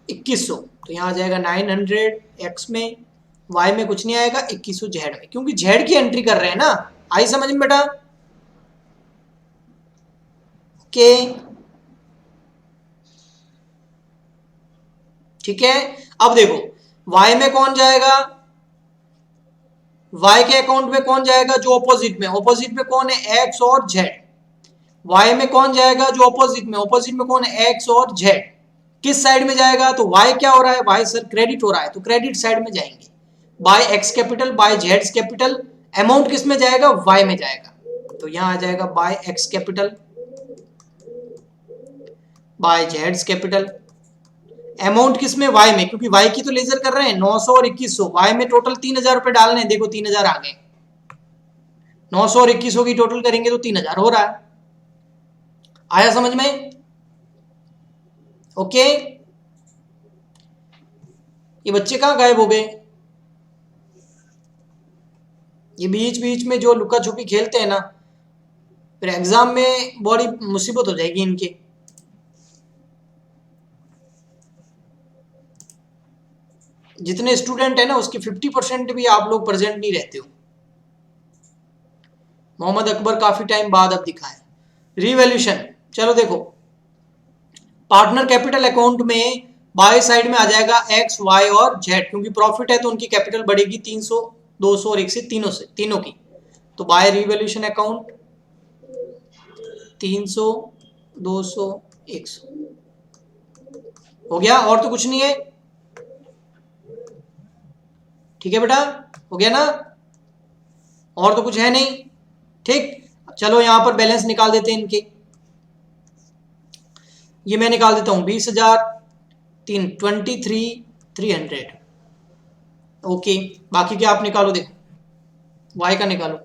2100। तो यहां आ जाएगा 900 एक्स में, वाई में कुछ नहीं आएगा, 2100 जेड में, क्योंकि जेड की एंट्री कर रहे हैं ना। आई समझ में बेटा? ओके, ठीक है। अब देखो वाई में कौन जाएगा? वाई के अकाउंट में कौन जाएगा? जो ऑपोजिट में। ऑपोजिट में कौन है? एक्स और जेड। वाई में कौन जाएगा? जो ऑपोजिट में। ऑपोजिट में कौन है? एक्स और जेड। किस साइड में जाएगा? तो वाई क्या हो रहा है? वाई सर क्रेडिट हो रहा है, तो क्रेडिट साइड में जाएंगे। By X capital, by Z capital. Amount किस में जाएगा? वाई में जाएगा। तो यहां आ जाएगा by X capital, by Z capital. Amount किस में? वाई में, क्योंकि वाई की तो लेजर कर रहे हैं 900 और 2100। वाई में टोटल 3000 रुपए डालने हैं। देखो 3000 आ गए, 900 और 2100 की टोटल करेंगे तो 3000 हो रहा है। आया समझ में? ओके, ये बच्चे कहां गायब हो गए? ये बीच बीच में जो लुका छुपी खेलते हैं ना, फिर एग्जाम में बड़ी मुसीबत हो जाएगी इनके। जितने स्टूडेंट है ना उसके 50% भी आप लोग प्रेजेंट नहीं रहते हो। मोहम्मद अकबर काफी टाइम बाद अब दिखा है। रिवैल्यूशन, चलो देखो पार्टनर कैपिटल अकाउंट में बाय साइड में आ जाएगा एक्स वाई और जेड, क्योंकि प्रॉफिट है तो उनकी कैपिटल बढ़ेगी 300, 200 और 1 से तीनों की। तो बाय रिवैल्यूशन अकाउंट 300, 200, 100 हो गया, और तो कुछ नहीं है। ठीक है बेटा, हो गया ना, और तो कुछ है नहीं। ठीक, चलो यहां पर बैलेंस निकाल देते हैं इनके। ये मैं निकाल देता हूं 20,000, 23,300। ओके, बाकी क्या आप निकालो, देखो वाई का निकालो।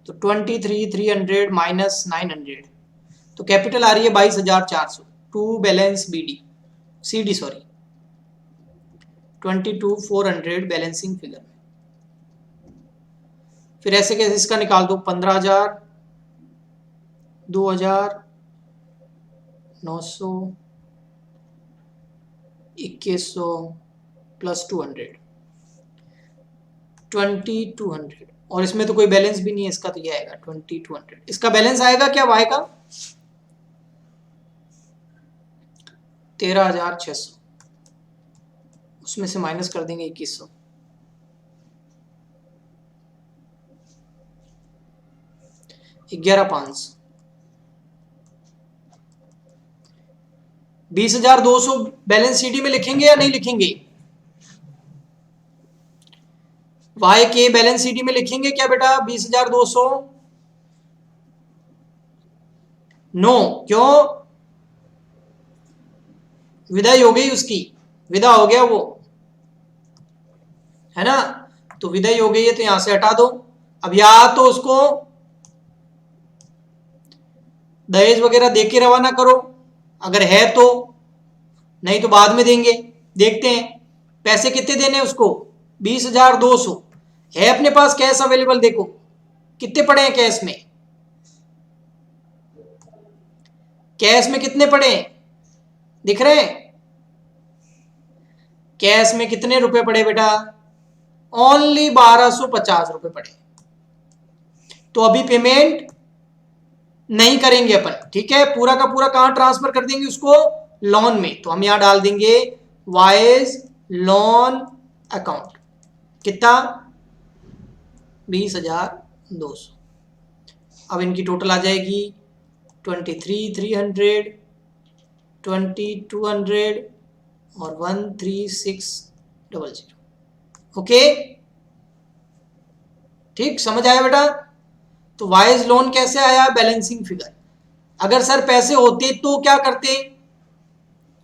तो 23,300 माइनस 900, तो कैपिटल आ रही है 22,400। To balance BD CD sorry 22,400 balancing figure में। फिर ऐसे कैसे इसका निकाल दो, 15,000, 2,000, 900, 2100 प्लस 200, 2200। और इसमें तो कोई बैलेंस भी नहीं है इसका, तो ये आएगा 2200। इसका बैलेंस आएगा क्या वाई का? 13,600, उसमें से माइनस कर देंगे 2100। 11,500। 20,200 बैलेंस सीडी में लिखेंगे या नहीं लिखेंगे? वाई के बैलेंस सीडी में लिखेंगे क्या बेटा 20,200? नो, क्यों? विदाई हो गई उसकी, विदा हो गया वो, है ना। तो विदाई हो गई है तो यहां से हटा दो। अब या तो उसको दहेज वगैरह दे के रवाना करो अगर है तो, नहीं तो बाद में देंगे, देखते हैं। पैसे कितने देने उसको? 20,200 है अपने पास कैश अवेलेबल। देखो कितने पड़े हैं कैश में, कैश में कितने पड़े हैं दिख रहे हैं? कैश में कितने रुपए पड़े बेटा? ओनली 1250 रुपए पड़े। तो अभी पेमेंट नहीं करेंगे अपन, ठीक है। पूरा का पूरा कहां ट्रांसफर कर देंगे उसको? लोन में। तो हम यहां डाल देंगे वाइज लोन अकाउंट। कितना? 20,200। अब इनकी टोटल आ जाएगी 23,300, 20,200 और 13,600। ओके, ठीक, समझ आया बेटा? तो वाइज लोन कैसे आया? Balancing figure. अगर सर पैसे होते तो क्या करते?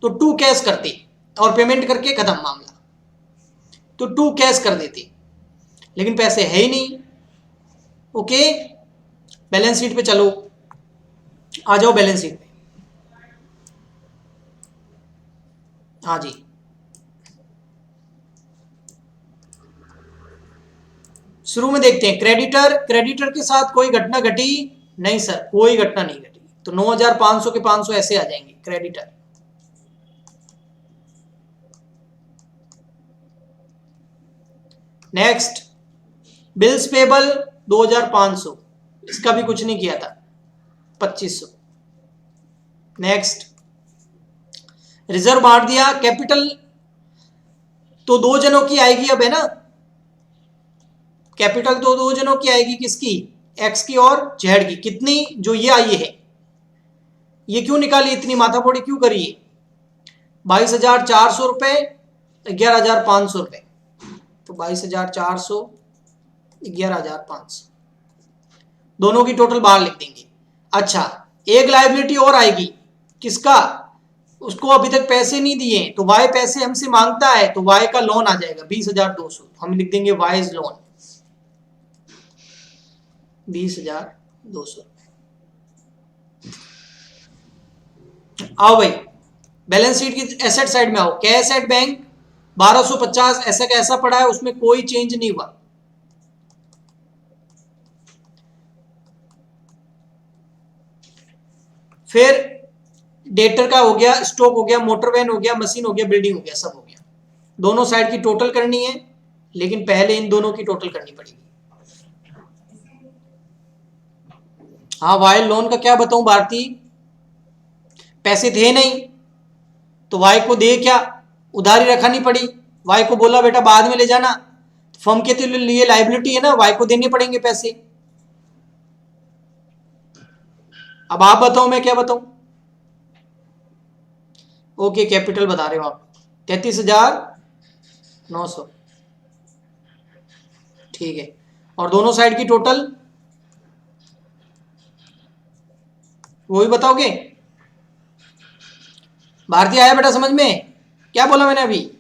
तो टू कैश करते और पेमेंट करके खत्म मामला। तो टू कैश कर देते, लेकिन पैसे है ही नहीं। ओके, बैलेंस शीट पे चलो, आ जाओ बैलेंस शीट पे। हाँ जी, शुरू में देखते हैं क्रेडिटर। क्रेडिटर के साथ कोई घटना घटी? नहीं सर, कोई घटना नहीं घटी। तो 9,500 के 500 ऐसे आ जाएंगे क्रेडिटर। नेक्स्ट, बिल्स पेबल 2,500, इसका भी कुछ नहीं किया था, 2,500। नेक्स्ट, रिजर्व बांट दिया। कैपिटल तो दो जनों की आएगी अब, है ना? कैपिटल तो दो जनों की आएगी, किसकी? एक्स की और जेड की। कितनी? जो ये आई है। ये क्यों निकाली, इतनी माथापोड़ी क्यों करी? 22,400 रुपए, 11,500 रुपए। तो 22,400, 11,500, दोनों की टोटल बाहर लिख देंगे। अच्छा, एक लायबिलिटी और आएगी, किसका? उसको अभी तक पैसे नहीं दिए, तो वाई पैसे हमसे मांगता है, तो वाई का लोन आ जाएगा 20,200। हम लिख देंगे वाइज लोन 20,200। आओ भाई, बैलेंस शीट की एसेट साइड में आओ। कैश एट बैंक 1,250 ऐसा कैसा पड़ा है, उसमें कोई चेंज नहीं हुआ। फिर डेटर का हो गया, स्टॉक हो गया, मोटर वैन हो गया, मशीन हो गया, बिल्डिंग हो गया, सब हो गया। दोनों साइड की टोटल करनी है, लेकिन पहले इन दोनों की टोटल करनी पड़ेगी। हाँ, वाई लोन का क्या बताऊं भारती, पैसे थे नहीं तो वाई को दे क्या, उधारी रखानी पड़ी। वाई को बोला बेटा बाद में ले जाना, फर्म के लिए लाइबिलिटी है ना, वाई को देने पड़ेंगे पैसे। अब आप बताओ मैं क्या बताऊं? ओके, कैपिटल बता रहे हो आप 33,900, ठीक है। और दोनों साइड की टोटल वो भी बताओगे? भारतीय आया बेटा समझ में? क्या बोला मैंने अभी?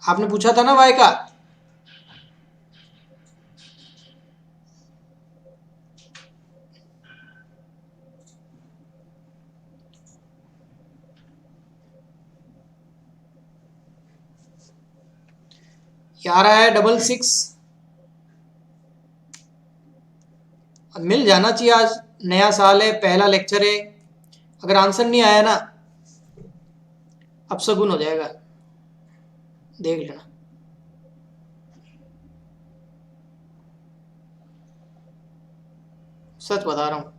आपने पूछा था ना वाई का। क्या रहा है 66? अब मिल जाना चाहिए, आज नया साल है, पहला लेक्चर है। अगर आंसर नहीं आया ना, अब सगुन हो जाएगा, देख लेना। सच बता रहा हूं,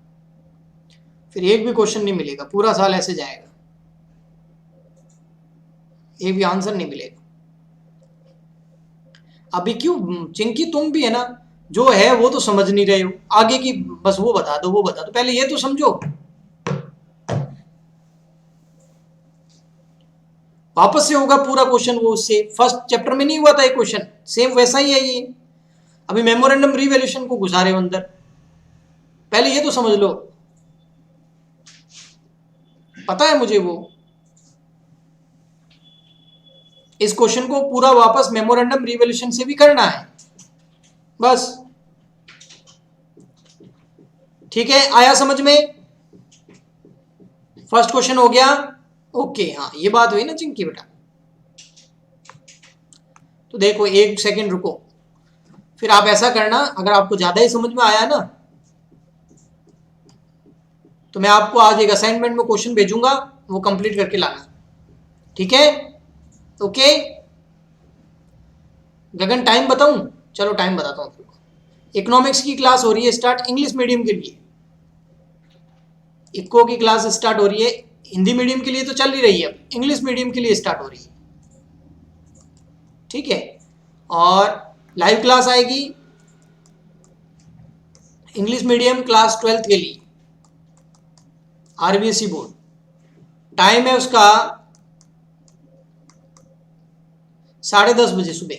फिर एक भी क्वेश्चन नहीं मिलेगा, पूरा साल ऐसे जाएगा, एक भी आंसर नहीं मिलेगा। अभी क्यों चिंकी, तुम भी है ना, जो है वो तो समझ नहीं रहे हो, आगे की बस वो बता दो, वो बता दो, पहले ये तो समझो। वापस से होगा पूरा क्वेश्चन, वो उससे फर्स्ट चैप्टर में नहीं हुआ था ये क्वेश्चन, सेम वैसा ही है ये। अभी मेमोरेंडम रिवैल्यूएशन को घुसा रहे हो अंदर, पहले ये तो समझ लो। पता है मुझे वो, इस क्वेश्चन को पूरा वापस मेमोरेंडम रिवैल्यूएशन से भी करना है बस, ठीक है। आया समझ में? फर्स्ट क्वेश्चन हो गया, ओके। हाँ, ये बात हुई ना चिंकी बेटा, तो देखो 1 सेकेंड रुको, फिर आप ऐसा करना, अगर आपको ज्यादा ही समझ में आया ना तो मैं आपको आज एक असाइनमेंट में क्वेश्चन भेजूंगा, वो कंप्लीट करके लाना, ठीक है? ओके गगन, टाइम बताऊं? चलो टाइम बताता हूँ। इकोनॉमिक्स की क्लास हो रही है स्टार्ट इंग्लिश मीडियम के लिए, इको की क्लास स्टार्ट हो रही है, हिंदी मीडियम के लिए तो चल ही रही है, इंग्लिश मीडियम के लिए स्टार्ट हो रही है, ठीक है? और लाइव क्लास आएगी इंग्लिश मीडियम क्लास 12th के लिए, आरबीएसई बोर्ड। टाइम है उसका 10:30 बजे सुबह,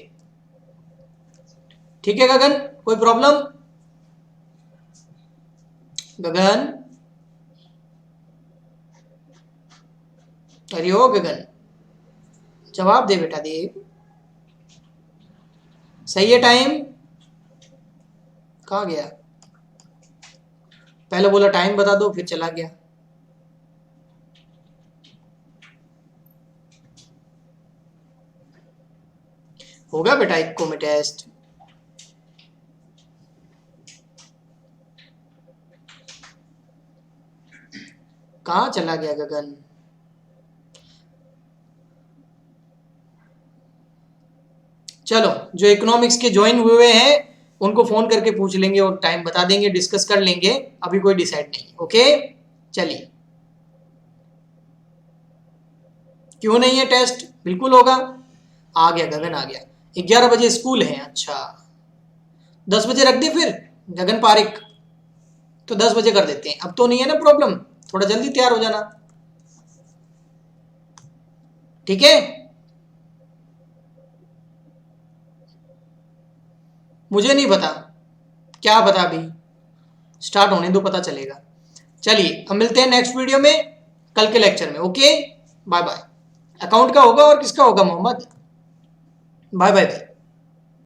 ठीक है गगन? कोई प्रॉब्लम? गगन, अरे ओ गगन, जवाब दे बेटा दे। सही है टाइम? कहाँ गया? पहले बोला टाइम बता दो, फिर चला गया। होगा बेटा इको में टेस्ट। कहाँ चला गया गगन? चलो, जो इकोनॉमिक्स के ज्वाइन हुए हैं उनको फोन करके पूछ लेंगे और टाइम बता देंगे, डिस्कस कर लेंगे, अभी कोई डिसाइड नहीं। ओके चलिए। क्यों नहीं है टेस्ट? बिल्कुल होगा। आ गया गगन, आ गया। 11 बजे स्कूल है, अच्छा 10 बजे रख दे फिर गगन पारिक, तो 10 बजे कर देते हैं। अब तो नहीं है ना प्रॉब्लम, थोड़ा जल्दी तैयार हो जाना, ठीक है? मुझे नहीं पता, क्या पता, अभी स्टार्ट होने दो पता चलेगा। चलिए अब मिलते हैं नेक्स्ट वीडियो में, कल के लेक्चर में। Okay bye bye. अकाउंट का होगा और किसका होगा मोहम्मद? Bye bye.